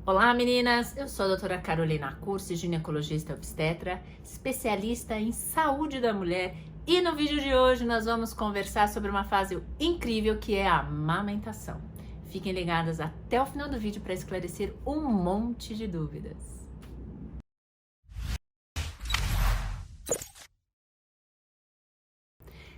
Olá meninas, eu sou a doutora Carolina Cursi, ginecologista obstetra, especialista em saúde da mulher, e no vídeo de hoje nós vamos conversar sobre uma fase incrível que é a amamentação. Fiquem ligadas até o final do vídeo para esclarecer um monte de dúvidas.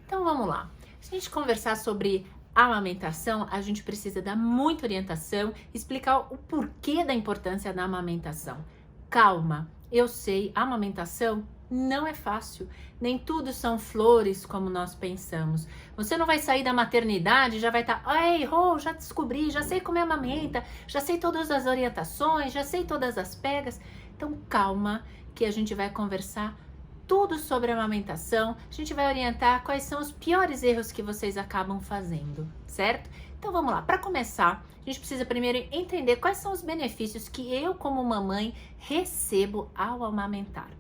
Então vamos lá, se a gente conversar sobre amamentação, a gente precisa dar muita orientação, explicar o porquê da importância da amamentação. Calma, eu sei, a amamentação não é fácil, nem tudo são flores como nós pensamos. Você não vai sair da maternidade e já vai estar, ei, já descobri, já sei como é amamenta, já sei todas as orientações, já sei todas as pegas. Então calma, que a gente vai conversar tudo sobre a amamentação, a gente vai orientar quais são os piores erros que vocês acabam fazendo, certo? Então vamos lá, para começar, a gente precisa primeiro entender quais são os benefícios que eu como mamãe recebo ao amamentar.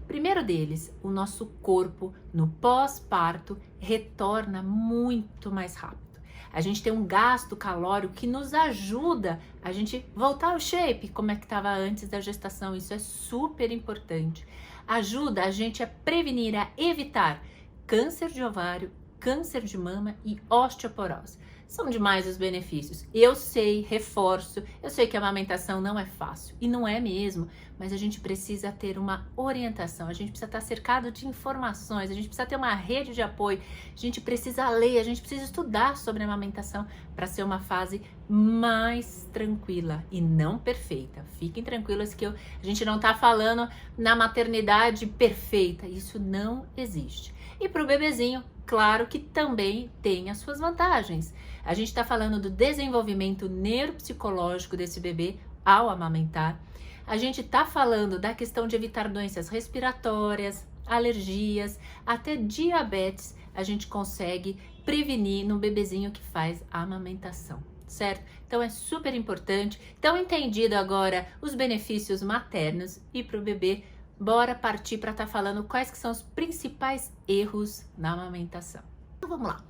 Primeiro deles, o nosso corpo no pós-parto retorna muito mais rápido. A gente tem um gasto calórico que nos ajuda a gente voltar ao shape, como é que estava antes da gestação, isso é super importante. Ajuda a gente a prevenir, a evitar câncer de ovário, câncer de mama e osteoporose. São demais os benefícios. Eu sei, reforço, eu sei que a amamentação não é fácil, e não é mesmo, mas a gente precisa ter uma orientação, a gente precisa estar cercado de informações, a gente precisa ter uma rede de apoio, a gente precisa ler, a gente precisa estudar sobre a amamentação para ser uma fase mais tranquila e não perfeita. Fiquem tranquilas que a gente não está falando na maternidade perfeita, isso não existe. E para o bebezinho, claro que também tem as suas vantagens. A gente está falando do desenvolvimento neuropsicológico desse bebê ao amamentar. A gente está falando da questão de evitar doenças respiratórias, alergias, até diabetes. A gente consegue prevenir no bebezinho que faz a amamentação, certo? Então é super importante. Então entendido agora os benefícios maternos e para o bebê, bora partir para estar falando quais que são os principais erros na amamentação. Então vamos lá.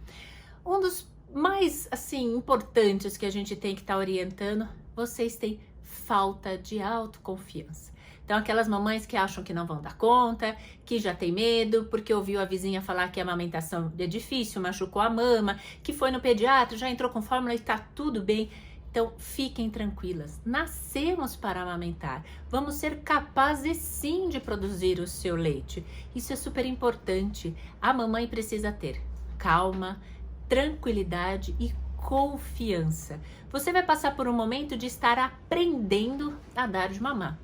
Um dos mais importantes que a gente tem que estar orientando, vocês têm falta de autoconfiança. Então aquelas mamães que acham que não vão dar conta, que já tem medo porque ouviu a vizinha falar que a amamentação é difícil, machucou a mama, que foi no pediatra, já entrou com fórmula e tá tudo bem. Então, fiquem tranquilas, nascemos para amamentar, vamos ser capazes sim de produzir o seu leite. Isso é super importante, a mamãe precisa ter calma, tranquilidade e confiança. Você vai passar por um momento de estar aprendendo a dar de mamar.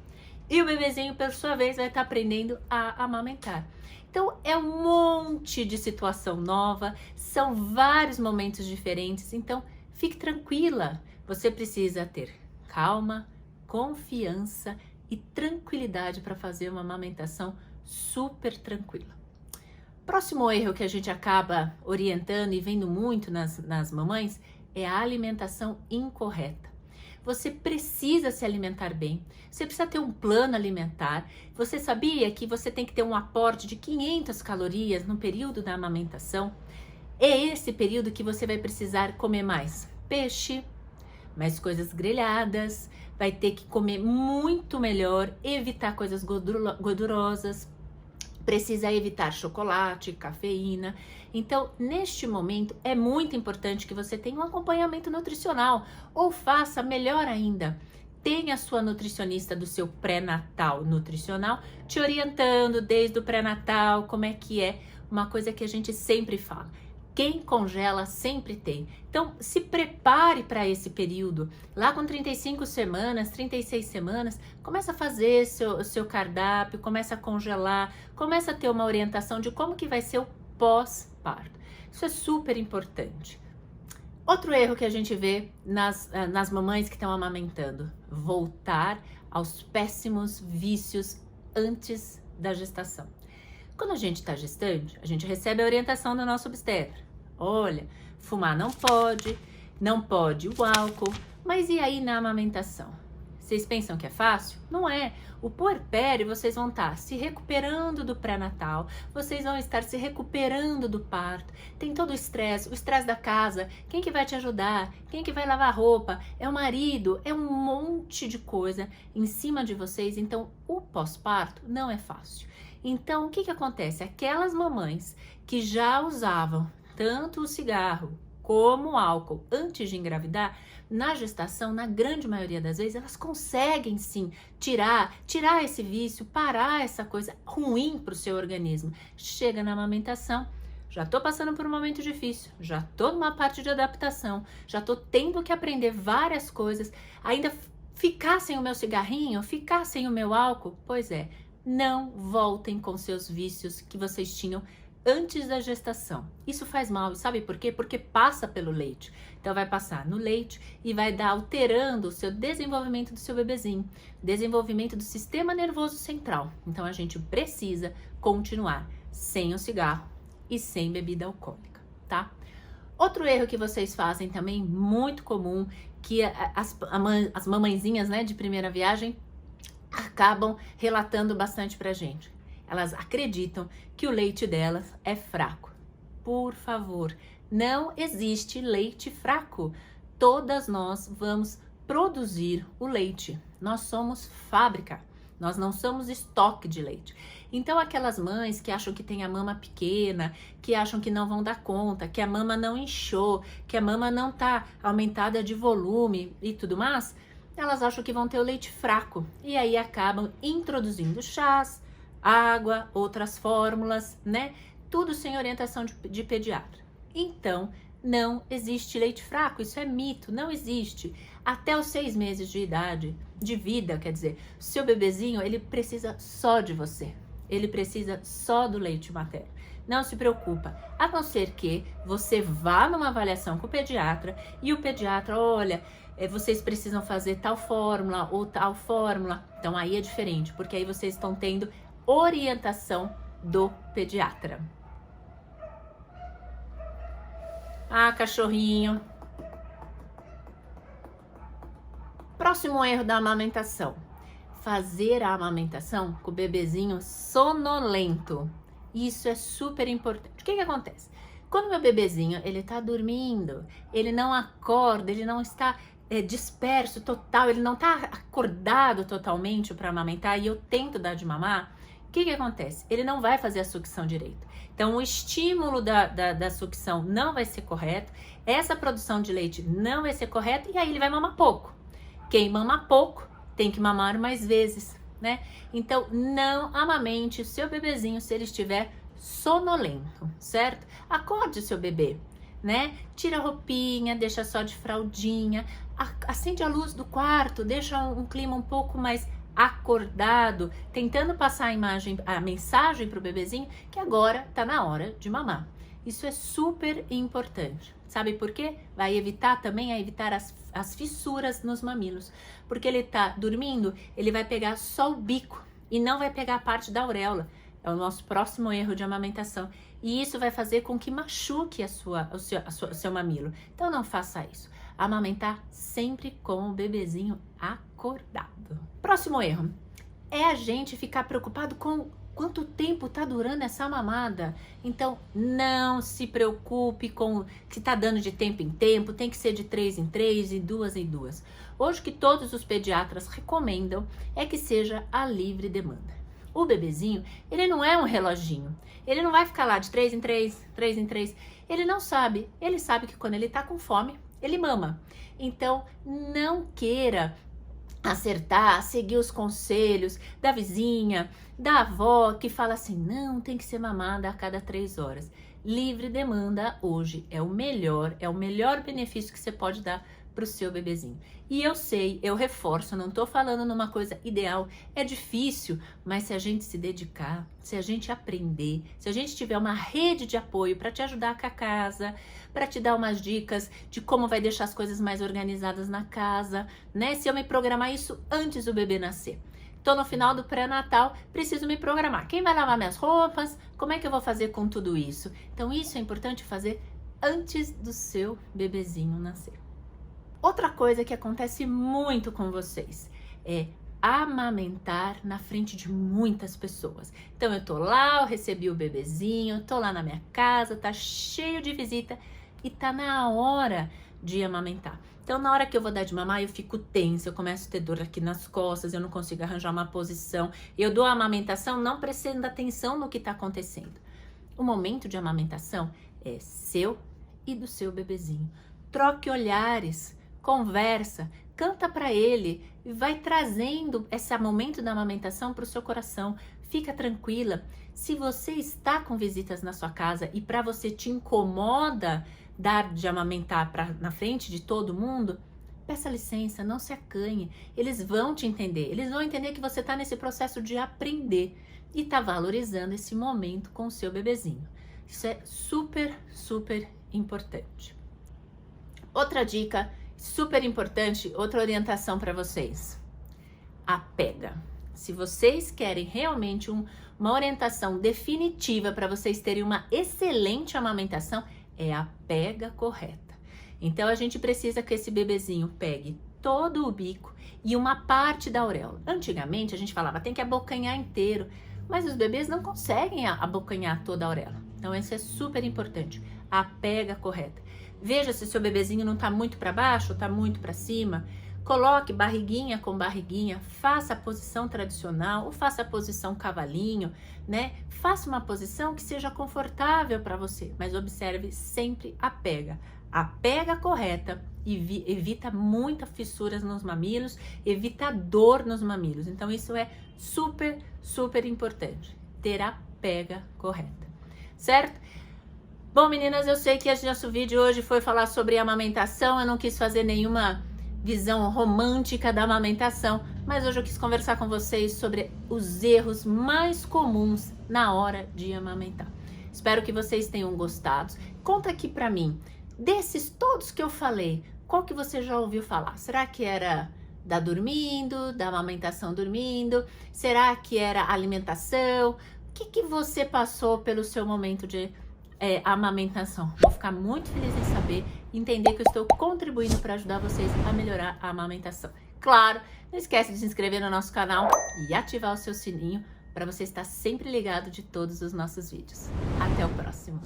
E o bebezinho, por sua vez, vai estar aprendendo a amamentar. Então, é um monte de situação nova, são vários momentos diferentes, então fique tranquila. Você precisa ter calma, confiança e tranquilidade para fazer uma amamentação super tranquila. Próximo erro que a gente acaba orientando e vendo muito nas mamães é a alimentação incorreta. Você precisa se alimentar bem, você precisa ter um plano alimentar. Você sabia que você tem que ter um aporte de 500 calorias no período da amamentação? É esse período que você vai precisar comer mais peixe, mais coisas grelhadas, vai ter que comer muito melhor, evitar coisas gordurosas, precisa evitar chocolate, cafeína. Então, neste momento, é muito importante que você tenha um acompanhamento nutricional, ou faça melhor ainda, tenha a sua nutricionista do seu pré-natal nutricional te orientando desde o pré-natal, como é que é, uma coisa que a gente sempre fala. Quem congela sempre tem. Então, se prepare para esse período. Lá com 35 semanas, 36 semanas, começa a fazer o seu cardápio, começa a congelar, começa a ter uma orientação de como que vai ser o pós-parto. Isso é super importante. Outro erro que a gente vê nas mamães que estão amamentando, voltar aos péssimos vícios antes da gestação. Quando a gente está gestante, a gente recebe a orientação do nosso obstetra. Olha, fumar não pode o álcool, mas e aí na amamentação? Vocês pensam que é fácil? Não é. O puerpério, vocês vão estar se recuperando do pré-natal, vocês vão estar se recuperando do parto. Tem todo o estresse da casa. Quem que vai te ajudar? Quem que vai lavar roupa? É o marido, é um monte de coisa em cima de vocês. Então, o pós-parto não é fácil. Então, o que que acontece? Aquelas mamães que já usavam tanto o cigarro como o álcool antes de engravidar, na gestação, na grande maioria das vezes, elas conseguem sim tirar esse vício, parar essa coisa ruim para o seu organismo. Chega na amamentação, já tô passando por um momento difícil, já tô numa parte de adaptação, já tô tendo que aprender várias coisas, ainda ficar sem o meu cigarrinho, ficar sem o meu álcool. Pois é, não voltem com seus vícios que vocês tinham antes da gestação. Isso faz mal, e sabe por quê? Porque passa pelo leite. Então vai passar no leite e vai dar alterando o seu desenvolvimento do seu bebezinho, desenvolvimento do sistema nervoso central. Então a gente precisa continuar sem o cigarro e sem bebida alcoólica, tá? Outro erro que vocês fazem também, muito comum, que as mamãezinhas, né, de primeira viagem acabam relatando bastante pra gente. Elas acreditam que o leite delas é fraco. Por favor, não existe leite fraco. Todas nós vamos produzir o leite. Nós somos fábrica. Nós não somos estoque de leite. Então, aquelas mães que acham que tem a mama pequena, que acham que não vão dar conta, que a mama não inchou, que a mama não tá aumentada de volume e tudo mais, elas acham que vão ter o leite fraco. E aí acabam introduzindo chás, água, outras fórmulas, né? Tudo sem orientação de pediatra. Então, não existe leite fraco, isso é mito, não existe. Até os 6 meses de idade, de vida, quer dizer, seu bebezinho, ele precisa só de você. Ele precisa só do leite materno. Não se preocupa, a não ser que você vá numa avaliação com o pediatra e o pediatra, olha, vocês precisam fazer tal fórmula ou tal fórmula. Então aí é diferente, porque aí vocês estão tendo orientação do pediatra. Ah, cachorrinho. Próximo erro da amamentação. Fazer a amamentação com o bebezinho sonolento. Isso é super importante. O que acontece? Quando meu bebezinho, ele tá dormindo, ele não acorda, ele não está disperso total, ele não tá acordado totalmente para amamentar e eu tento dar de mamar, o que acontece? Ele não vai fazer a sucção direito. Então, o estímulo da sucção não vai ser correto, essa produção de leite não vai ser correta e aí ele vai mamar pouco. Quem mama pouco tem que mamar mais vezes, né? Então, não amamente o seu bebezinho se ele estiver sonolento, certo? Acorde o seu bebê, né? Tira a roupinha, deixa só de fraldinha, acende a luz do quarto, deixa um clima um pouco mais acordado, tentando passar a mensagem para o bebezinho que agora tá na hora de mamar. Isso é super importante. Sabe por quê? Vai evitar as fissuras nos mamilos. Porque ele tá dormindo, ele vai pegar só o bico e não vai pegar a parte da auréola. É o nosso próximo erro de amamentação. E isso vai fazer com que machuque o seu mamilo. Então não faça isso. Amamentar sempre com o bebezinho acordado. Próximo erro é a gente ficar preocupado com quanto tempo tá durando essa mamada. Então não se preocupe com que tá dando de tempo em tempo, tem que ser de 3 em 3 e 2 em 2. Hoje o que todos os pediatras recomendam é que seja a livre demanda. O bebezinho, ele não é um reloginho. Ele não vai ficar lá de 3 em 3, 3 em 3. Ele não sabe. Ele sabe que quando ele tá com fome, ele mama. Então, não queira acertar, seguir os conselhos da vizinha, da avó, que fala assim, não, tem que ser mamada a cada 3 horas. Livre demanda hoje é o melhor benefício que você pode dar para o seu bebezinho. E eu sei, eu reforço, não tô falando numa coisa ideal, é difícil, mas se a gente se dedicar, se a gente aprender, se a gente tiver uma rede de apoio para te ajudar com a casa, para te dar umas dicas de como vai deixar as coisas mais organizadas na casa, né? Se eu me programar isso antes do bebê nascer. Tô no final do pré-natal, preciso me programar. Quem vai lavar minhas roupas? Como é que eu vou fazer com tudo isso? Então isso é importante fazer antes do seu bebezinho nascer. Outra coisa que acontece muito com vocês é amamentar na frente de muitas pessoas. Então eu tô lá, eu recebi o bebezinho, tô lá na minha casa, tá cheio de visita e tá na hora de amamentar. Então na hora que eu vou dar de mamar, eu fico tensa, eu começo a ter dor aqui nas costas, eu não consigo arranjar uma posição. Eu dou a amamentação não prestando atenção no que tá acontecendo. O momento de amamentação é seu e do seu bebezinho. Troque olhares, conversa, canta para ele e vai trazendo esse momento da amamentação para o seu coração. Fica tranquila. Se você está com visitas na sua casa e para você te incomoda dar de amamentar na frente de todo mundo, peça licença, não se acanhe. Eles vão te entender. Eles vão entender que você está nesse processo de aprender e está valorizando esse momento com o seu bebezinho. Isso é super, super importante. Outra dica super importante, outra orientação para vocês. Apega. Se vocês querem realmente uma orientação definitiva para vocês terem uma excelente amamentação, é a pega correta. Então a gente precisa que esse bebezinho pegue todo o bico e uma parte da auréola. Antigamente a gente falava tem que abocanhar inteiro, mas os bebês não conseguem abocanhar toda a auréola. Então isso é super importante, a pega correta. Veja se seu bebezinho não está muito para baixo, está muito para cima. Coloque barriguinha com barriguinha, faça a posição tradicional ou faça a posição cavalinho, né? Faça uma posição que seja confortável para você, mas observe sempre a pega. A pega correta evita muitas fissuras nos mamilos, evita dor nos mamilos. Então isso é super, super importante, ter a pega correta, certo? Bom, meninas, eu sei que esse nosso vídeo hoje foi falar sobre amamentação, eu não quis fazer nenhuma visão romântica da amamentação, mas hoje eu quis conversar com vocês sobre os erros mais comuns na hora de amamentar. Espero que vocês tenham gostado. Conta aqui pra mim, desses todos que eu falei, qual que você já ouviu falar? Será que era da dormindo, da amamentação dormindo? Será que era alimentação? O que você passou pelo seu momento de amamentação? Vou ficar muito feliz em saber, entender que eu estou contribuindo para ajudar vocês a melhorar a amamentação. Claro, não esquece de se inscrever no nosso canal e ativar o seu sininho para você estar sempre ligado de todos os nossos vídeos. Até o próximo!